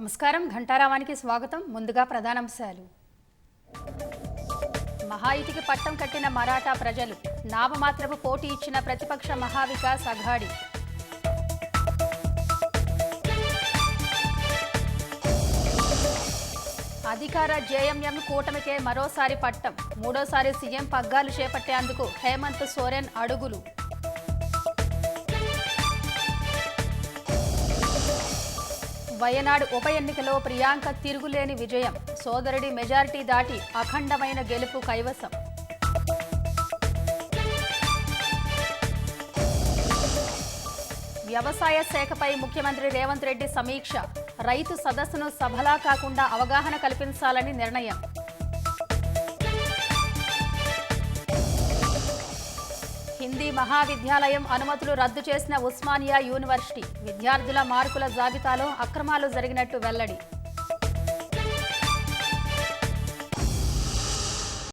నమస్కారం ఘంటారావానికి స్వాగతం. ముందుగా ప్రధానాంశాలు. మహాయుతికి పట్టం కట్టిన మరాఠా ప్రజలు, నామమాత్రపు పోటీ ఇచ్చిన ప్రతిపక్ష మహావికాస్ అఘాడి. అధికార జేఎంఎం కూటమికే మరోసారి పట్టం, మూడోసారి సీఎం పగ్గాలు చేపట్టేందుకు హేమంత్ సోరెన్ అడుగులు. వయనాడు ఉప ఎన్నికలో ప్రియాంక తిరుగులేని విజయం, సోదరుడి మెజారిటీ దాటి అఖండమైన గెలుపు కైవసం. వ్యవసాయ శాఖపై ముఖ్యమంత్రి రేవంత్ రెడ్డి సమీక్ష, రైతు సదస్సును సభలా కాకుండా అవగాహన కల్పించాలని నిర్ణయం. హిందీ మహావిద్యాలయం అనుమతులు రద్దు చేసిన ఉస్మానియా యూనివర్సిటీ, విద్యార్థుల మార్కుల జాబితాలో అక్రమాలు జరిగినట్టు వెల్లడి.